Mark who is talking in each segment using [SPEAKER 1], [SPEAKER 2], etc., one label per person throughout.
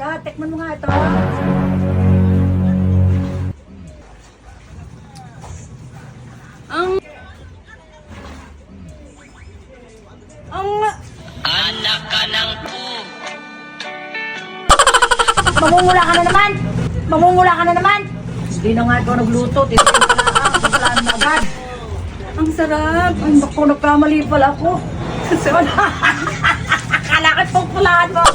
[SPEAKER 1] Teka, tikman mo nga ito.
[SPEAKER 2] Anak ka ng po.
[SPEAKER 1] Mamumula ka na naman! Mamumula ka na naman! Hindi na nga ikaw nagluto. Titikin ka na lang. Pupulaan mo agad. Ang sarap. Ay, naku, nagkamali pala ako. Akala ko pupulaan mo.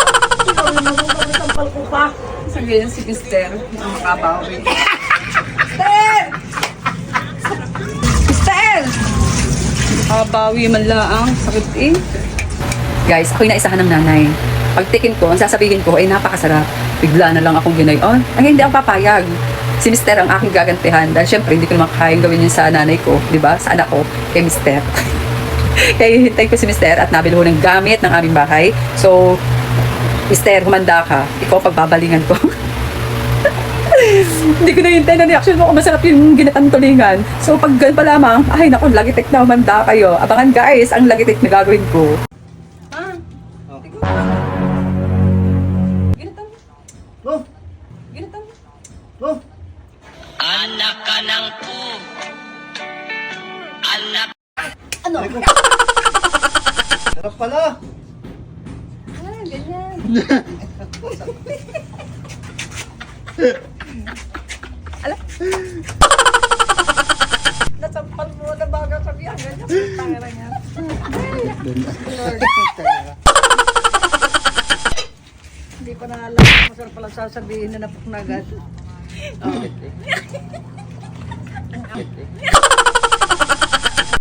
[SPEAKER 1] Sorry, magsampal ko pa.
[SPEAKER 3] Sige yan si Mister. Ang makabawi.
[SPEAKER 1] Mister!
[SPEAKER 3] Mister! Makabawi man laang. Sakit eh. Guys, ako'y naisahan ng nanay. Pagtikim ko, ang sasabihin ko ay napakasarap. Bigla na lang akong ginayon. Ay, hindi ako papayag. Si Mister ang aking gagantihan. Dahil syempre, hindi ko naman kayang gawin yun sa nanay ko. Diba? Sa anak ko. Kay Mister. Kaya hintay ko si Mister at nabili ko ng gamit ng aming bahay. So, Mister, humanda ka. Ikaw pagbabalingan ko. Hindi ko nahintay na reaction mo kung masarap yung ginatang tulingan. So, pag ganun pa lamang, ay naku, lagitik na humanda kayo. Abangan guys, ang lagitik na gagawin ko.
[SPEAKER 1] Oh! Oh!
[SPEAKER 2] Anak ka ng po. Anak.
[SPEAKER 1] Ano?
[SPEAKER 4] Sarap pala.
[SPEAKER 1] Ganyan. Nasampal mo na baga sabihan. Ganyan. Tangera niya. Hindi ko na alam. Masarap pala sasabihin na napaknagat.